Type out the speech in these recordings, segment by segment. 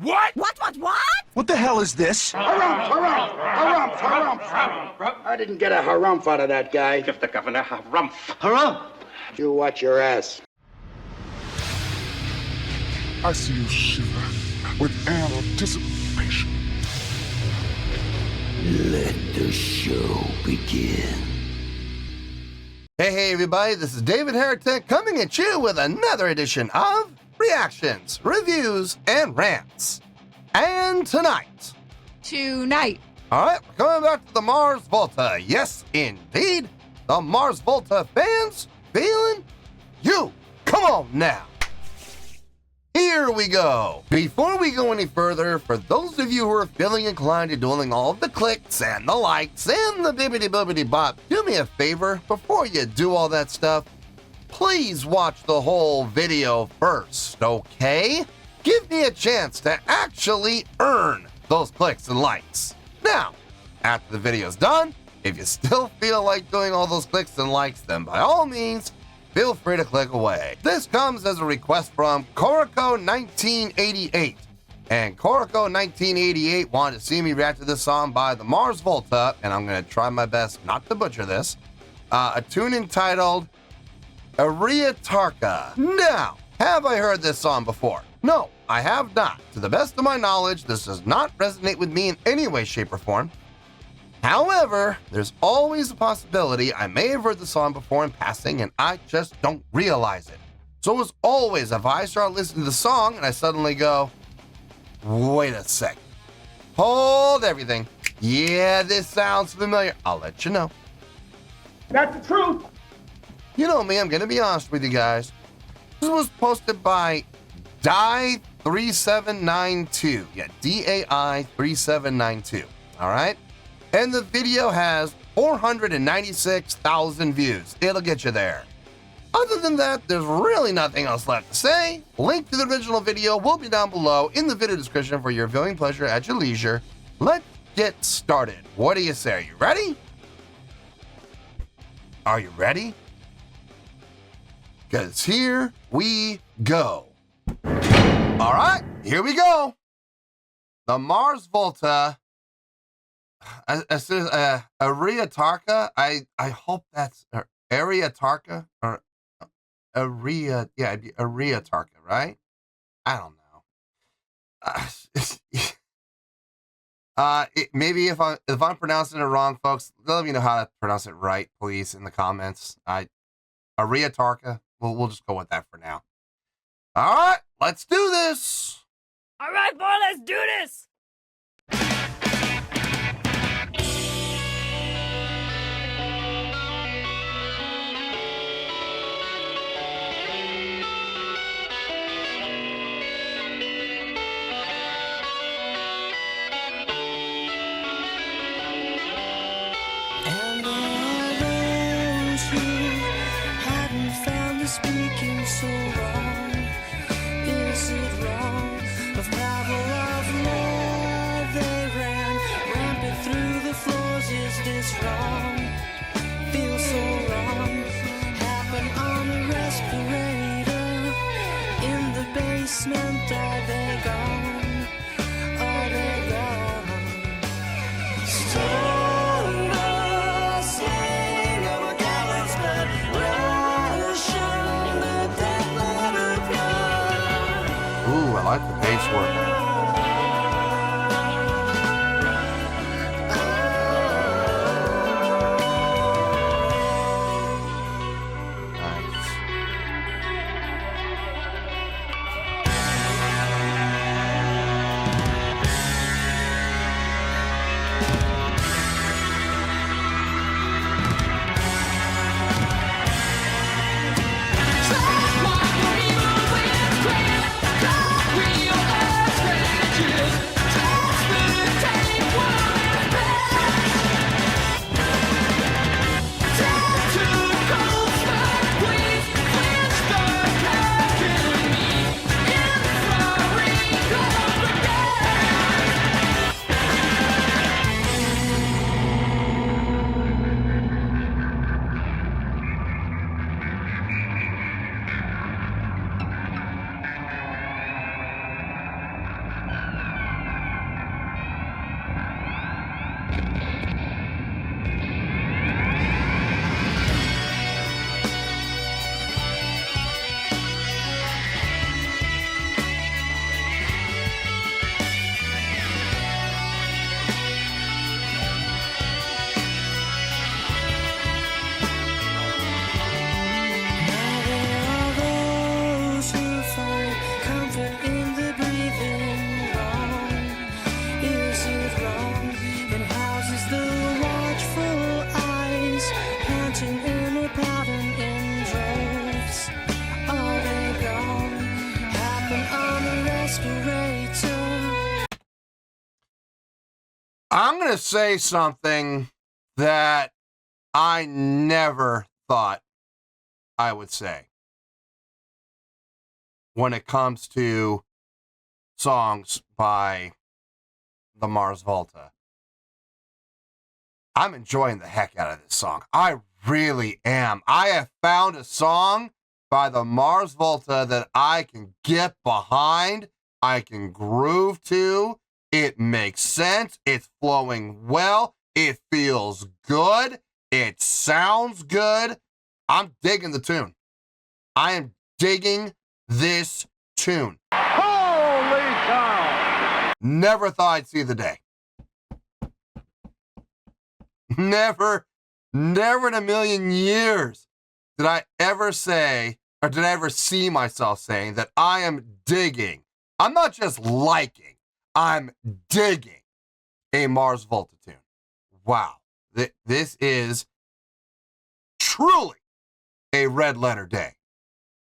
What? What? What the hell is this? Harumph. I didn't get a harumph out of that guy. Give the governor harumph. Harumph? You watch your ass. I see you shiver with anticipation. Let the show begin. Hey everybody, this is David Heretic coming at you with another edition of Reactions, Reviews, and Rants. And tonight, alright, we're coming back to the Mars Volta. Yes, indeed, the Mars Volta fans feeling you. Come on now. Here we go. Before we go any further, for those of you who are feeling inclined to doing all of the clicks and the likes and the bibbidi-bobbidi bop, do me a favor, before you do all that stuff, please watch the whole video first, okay? Give me a chance to actually earn those clicks and likes. Now, after the video's done, if you still feel like doing all those clicks and likes, then by all means, feel free to click away. This comes as a request from Koriko1988. And Koriko1988 wanted to see me react to this song by the Mars Volta, and I'm going to try my best not to butcher this. A tune entitled Eriatarka. Now, have I heard this song before? No, I have not. To the best of my knowledge, this does not resonate with me in any way, shape, or form. However, there's always a possibility I may have heard the song before in passing and I just don't realize it. So as always, if I start listening to the song and I suddenly go, wait a second, hold everything. Yeah, this sounds familiar. I'll let you know. That's the truth. You know me, I'm going to be honest with you guys. This was posted by DAI3792. Yeah, DAI3792. All right? And the video has 496,000 views. It'll get you there. Other than that, there's really nothing else left to say. Link to the original video will be down below in the video description for your viewing pleasure at your leisure. Let's get started. What do you say? Are you ready? Are you ready? Because here we go. All right, here we go. The Mars Volta. As soon as Eriatarka, I hope that's Eriatarka or Aria. Yeah, it'd be Eriatarka, right? I don't know. Maybe if I'm pronouncing it wrong, folks, let me know how to pronounce it right, please, in the comments. Eriatarka. We'll just go with that for now. All right, let's do this. All right, boy, let's do this. Speaking so wrong, is it wrong? Of travel of love they ran rampant through the floors, is this wrong? Feels so wrong, happen on a respirator, in the basement, are they gone? Are they gone? Ooh, I like the bass work. Nice. I'm going to say something that I never thought I would say when it comes to songs by the Mars Volta. I'm enjoying the heck out of this song. I really am. I have found a song by the Mars Volta that I can get behind, I can groove to. It makes sense. It's flowing well. It feels good. It sounds good. I'm digging the tune. I am digging this tune. Holy cow! Never thought I'd see the day. Never in a million years did I ever say, or did I ever see myself saying that I am digging. I'm not just liking, I'm digging a Mars Volta tune. Wow. This is truly a red letter day.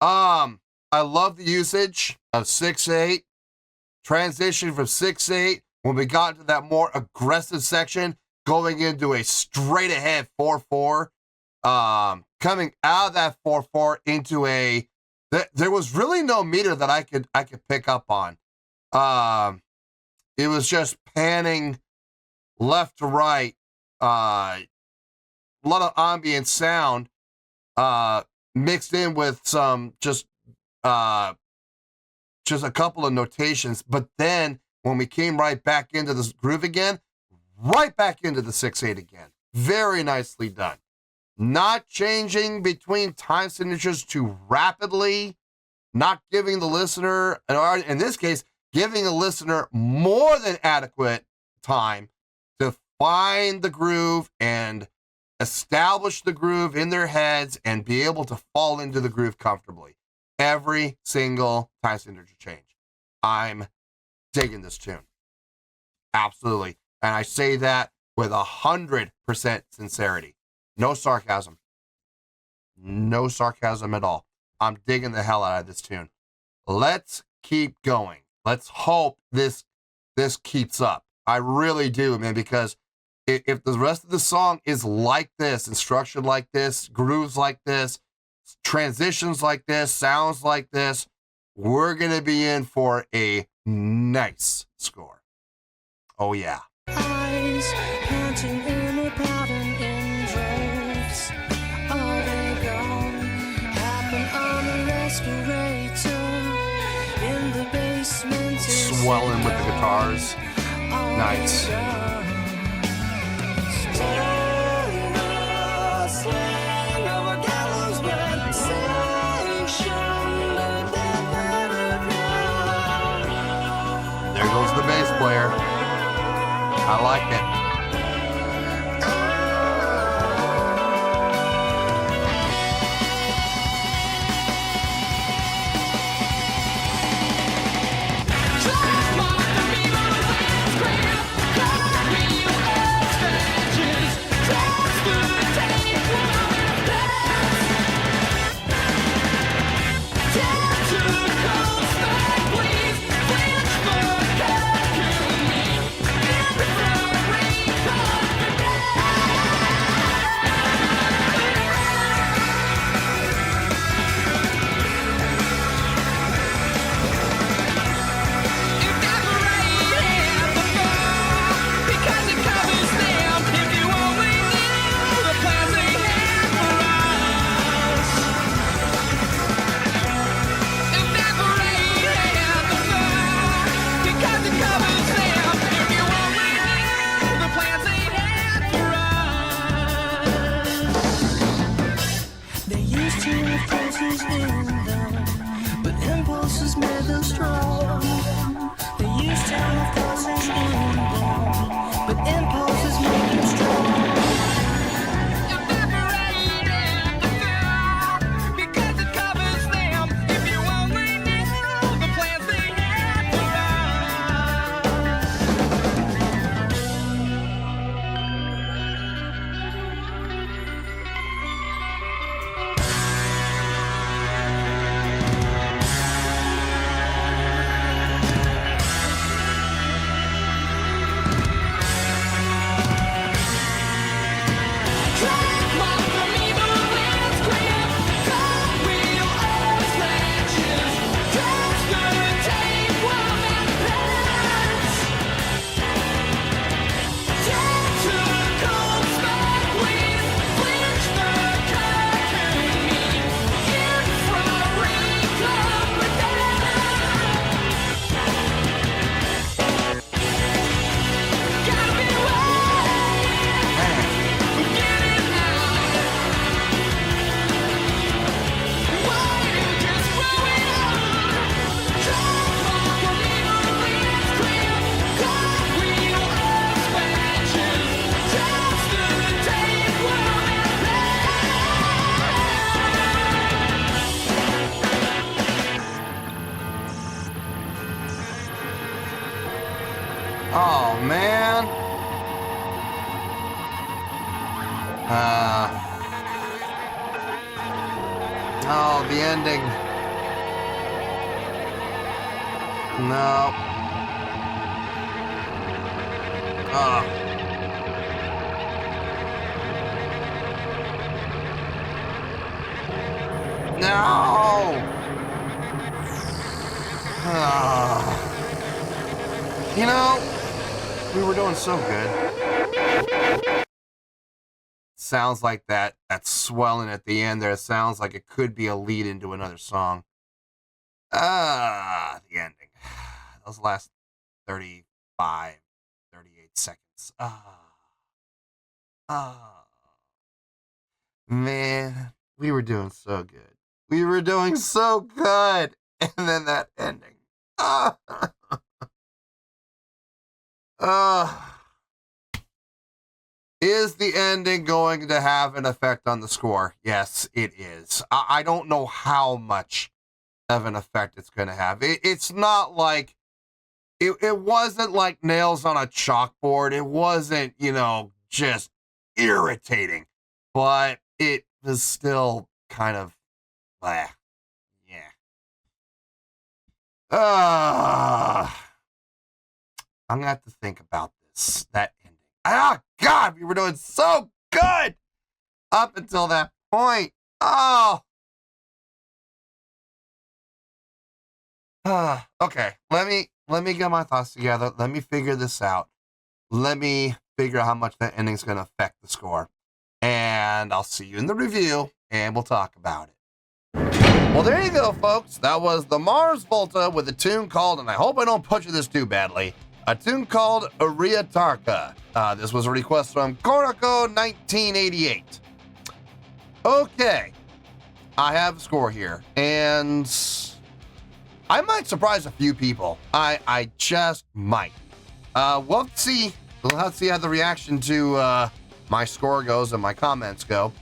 I love the usage of 6/8, transition from 6/8 when we got into that more aggressive section, going into a straight ahead 4/4, coming out of that 4/4 into a, there was really no meter that I could pick up on. It was just panning left to right, a lot of ambient sound, mixed in with some just a couple of notations. But then when we came right back into this groove again, right back into the 6/8 again. Very nicely done. Not changing between time signatures too rapidly, not giving the listener, or in this case, giving a listener more than adequate time to find the groove and establish the groove in their heads and be able to fall into the groove comfortably. Every single time signature change. I'm digging this tune. Absolutely. And I say that with 100% sincerity. No sarcasm. No sarcasm at all. I'm digging the hell out of this tune. Let's keep going. Let's hope this keeps up. I really do, man, because if the rest of the song is like this, and structured like this, grooves like this, transitions like this, sounds like this, we're going to be in for a nice score. Oh, yeah. Eyes hunting in a pattern in droves. Are they gone? Happen on a respirator in the basement. Swelling with the guitars. Nice. There goes the bass player. I like it. Oh, man. Oh, the ending. No. No. You know, we were doing so good. Sounds like that swelling at the end there. It sounds like it could be a lead into another song. The ending. Those last 35, 38 seconds. Man, we were doing so good. We were doing so good. And then that ending. Is the ending going to have an effect on the score? Yes, it is. I don't know how much of an effect it's going to have. It's not like, it wasn't like nails on a chalkboard. It wasn't, just irritating. But it was still kind of, yeah. I'm going to have to think about this, that ending. God, we were doing so good up until that point. Okay, let me get my thoughts together. Let me figure this out. Let me figure out how much that ending's going to affect the score. And I'll see you in the review, and we'll talk about it. Well, there you go, folks. That was the Mars Volta with a tune called, and I hope I don't butcher this too badly, a tune called Eriatarka. This was a request from Korako 1988. Okay, I have a score here, and I might surprise a few people. I just might. We'll have to see. We'll have to see how the reaction to my score goes and my comments go.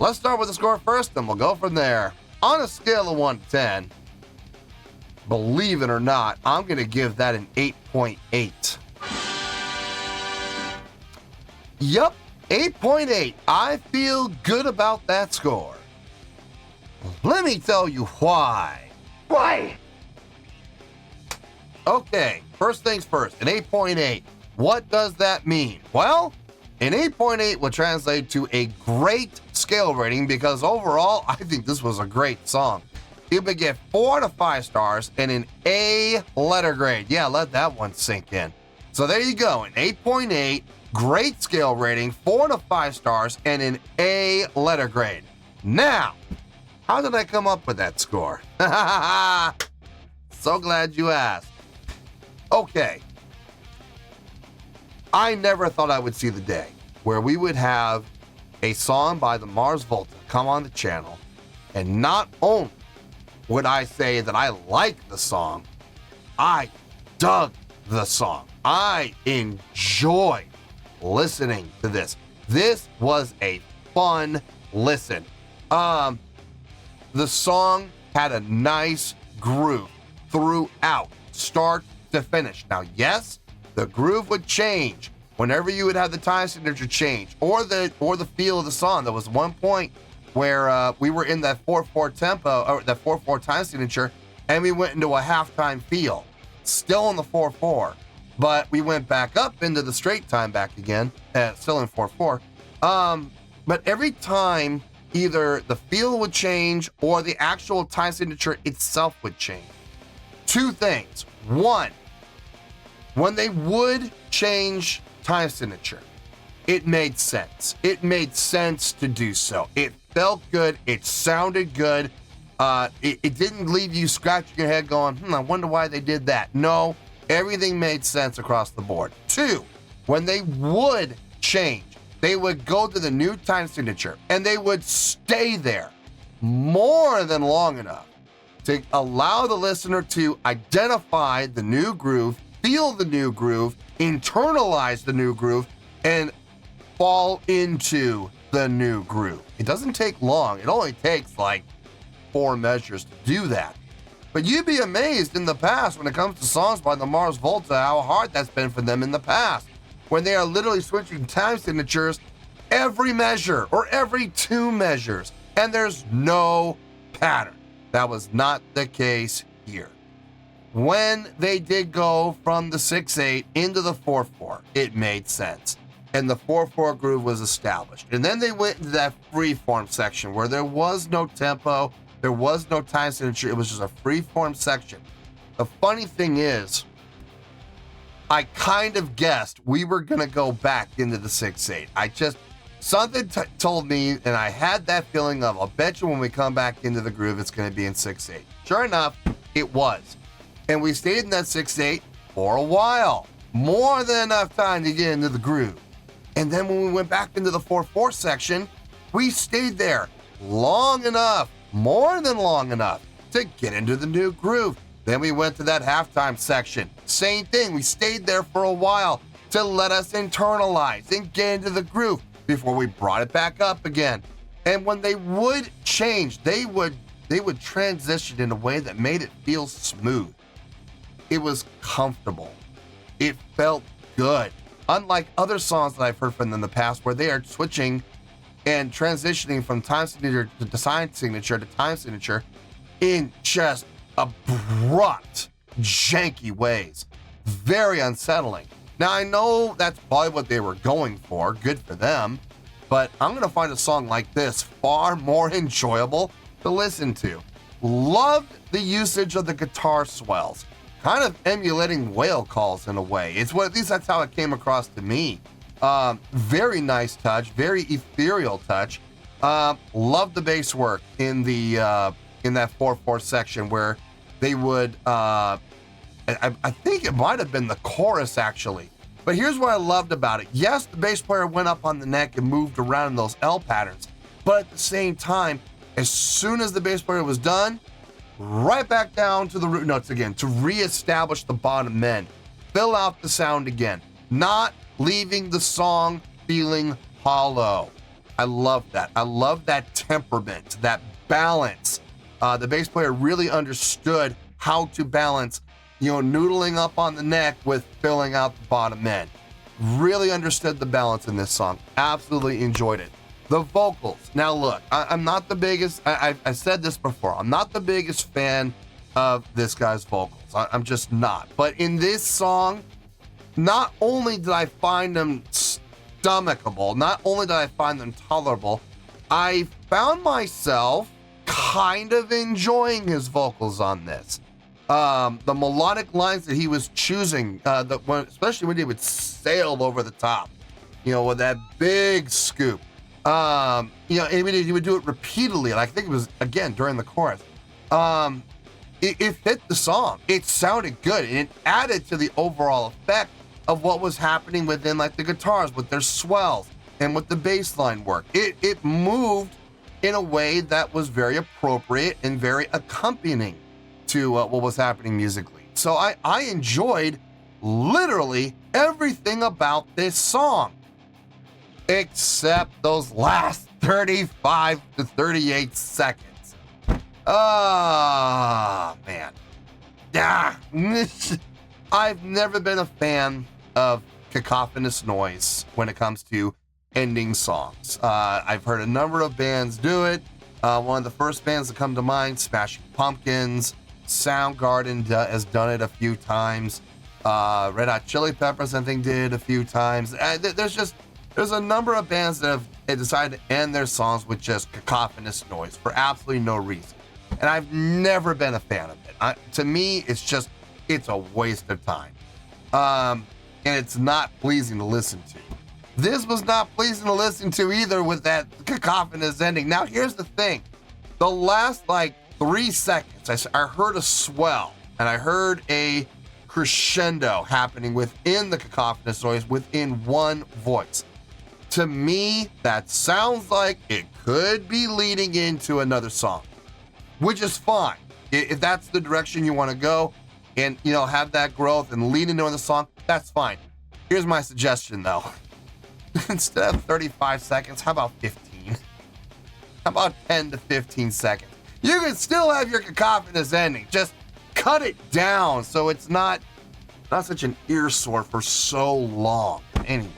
Let's start with the score first, and we'll go from there. On a scale of 1 to 10, believe it or not, I'm going to give that an 8.8. Yup, 8.8. I feel good about that score. Let me tell you why. Why? Okay, first things first, an 8.8. What does that mean? Well, an 8.8 will translate to a great scale rating because overall, I think this was a great song. It would get 4 to 5 stars and an A letter grade. Yeah, let that one sink in. So there you go, an 8.8, great scale rating, 4 to 5 stars, and an A letter grade. Now, how did I come up with that score? So glad you asked. Okay. I never thought I would see the day where we would have a song by the Mars Volta come on the channel, and not only would I say that I like the song, I dug the song. I enjoyed listening to this. This was a fun listen. The song had a nice groove throughout, start to finish. Now, yes, the groove would change whenever you would have the time signature change or the feel of the song. There was one point where we were in that 4/4 tempo, or that 4/4 time signature, and we went into a halftime feel, still in the 4/4, but we went back up into the straight time back again, still in 4/4. But every time, either the feel would change or the actual time signature itself would change. Two things. One, when they would change time signature, it made sense. It made sense to do so. It felt good. It sounded good. It didn't leave you scratching your head going, I wonder why they did that. No, everything made sense across the board. Two, when they would change, they would go to the new time signature and they would stay there more than long enough to allow the listener to identify the new groove, feel the new groove, internalize the new groove, and fall into the new groove. It doesn't take long. It only takes like 4 measures to do that. But you'd be amazed in the past when it comes to songs by the Mars Volta, how hard that's been for them in the past, when they are literally switching time signatures every measure or every 2 measures, and there's no pattern. That was not the case here. When they did go from the 6/8 into the 4/4, it made sense. And the 4/4 groove was established. And then they went into that freeform section where there was no tempo, there was no time signature, it was just a freeform section. The funny thing is, I kind of guessed we were going to go back into the 6/8. Something told me, and I had that feeling of, I'll bet you when we come back into the groove, it's going to be in 6/8. Sure enough, it was. And we stayed in that 6/8 for a while. More than enough time to get into the groove. And then when we went back into the 4/4 section, we stayed there long enough, more than long enough, to get into the new groove. Then we went to that halftime section. Same thing, we stayed there for a while to let us internalize and get into the groove before we brought it back up again. And when they would change, they would transition in a way that made it feel smooth. It was comfortable. It felt good. Unlike other songs that I've heard from them in the past where they are switching and transitioning from time signature to time signature to time signature in just abrupt, janky ways. Very unsettling. Now, I know that's probably what they were going for. Good for them. But I'm going to find a song like this far more enjoyable to listen to. Loved the usage of the guitar swells. Kind of emulating whale calls in a way. At least that's how it came across to me. Very nice touch, very ethereal touch. Loved the bass work in that 4/4 section where they would, I think it might have been the chorus actually. But here's what I loved about it. Yes, the bass player went up on the neck and moved around in those L patterns, but at the same time, as soon as the bass player was done, right back down to the root notes again to reestablish the bottom end, fill out the sound again, not leaving the song feeling hollow. I love that. I love that temperament, that balance. The bass player really understood how to balance, noodling up on the neck with filling out the bottom end. Really understood the balance in this song. Absolutely enjoyed it. The vocals. Now look, I'm not the biggest, I said this before, I'm not the biggest fan of this guy's vocals. I'm just not. But in this song, not only did I find them stomachable, not only did I find them tolerable, I found myself kind of enjoying his vocals on this. The melodic lines that he was choosing, especially when he would sail over the top, with that big scoop. And he would do it repeatedly. And I think it was, again, during the chorus. It fit the song. It sounded good. And it added to the overall effect of what was happening within, like, the guitars with their swells and with the bass line work. It moved in a way that was very appropriate and very accompanying to what was happening musically. So I enjoyed literally everything about this song, except those last 35 to 38 seconds. Oh, man. I've never been a fan of cacophonous noise when it comes to ending songs. I've heard a number of bands do it. One of the first bands that come to mind, Smashing Pumpkins, Soundgarden has done it a few times. Red Hot Chili Peppers, I think, did it a few times. There's a number of bands that have decided to end their songs with just cacophonous noise for absolutely no reason. And I've never been a fan of it. To me, it's a waste of time. And it's not pleasing to listen to. This was not pleasing to listen to either with that cacophonous ending. Now, here's the thing. The last, 3 seconds, I heard a swell, and I heard a crescendo happening within the cacophonous noise within one voice. To me, that sounds like it could be leading into another song, which is fine. If that's the direction you want to go and, have that growth and lead into another song, that's fine. Here's my suggestion, though. Instead of 35 seconds, how about 15? How about 10 to 15 seconds? You can still have your cacophonous ending. Just cut it down so it's not such an ear sore for so long. Anyway,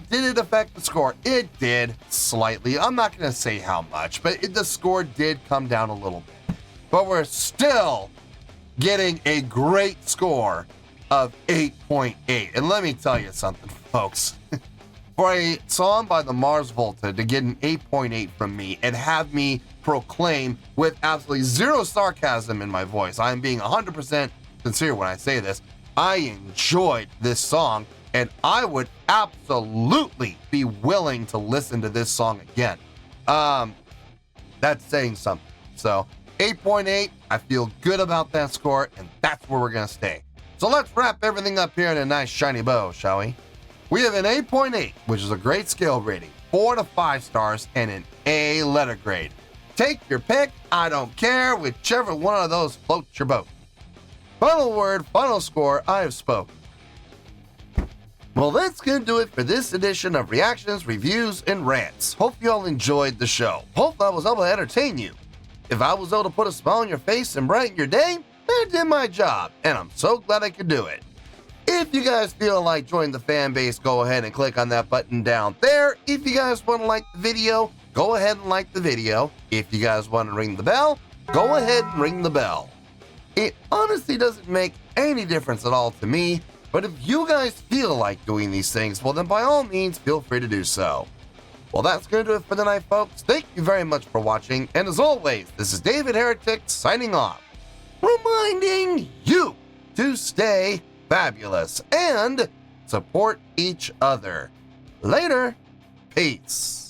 did it affect the score? It did, slightly. I'm not going to say how much, but the score did come down a little bit. But we're still getting a great score of 8.8. And let me tell you something, folks. For a song by the Mars Volta to get an 8.8 from me and have me proclaim with absolutely zero sarcasm in my voice, I'm being 100% sincere when I say this, I enjoyed this song and I would absolutely be willing to listen to this song again. That's saying something. So 8.8, I feel good about that score, and that's where we're going to stay. So let's wrap everything up here in a nice shiny bow, shall we? We have an 8.8, which is a great scale rating, 4 to 5 stars, and an A letter grade. Take your pick, I don't care, whichever one of those floats your boat. Final word, final score, I have spoken. Well, that's going to do it for this edition of Reactions, Reviews, and Rants. Hope you all enjoyed the show. Hope I was able to entertain you. If I was able to put a smile on your face and brighten your day, I did my job, and I'm so glad I could do it. If you guys feel like joining the fan base, go ahead and click on that button down there. If you guys want to like the video, go ahead and like the video. If you guys want to ring the bell, go ahead and ring the bell. It honestly doesn't make any difference at all to me, but if you guys feel like doing these things, well then by all means, feel free to do so. Well, that's going to do it for tonight, folks. Thank you very much for watching, and as always, this is David Heretic signing off, reminding you to stay fabulous and support each other. Later. Peace.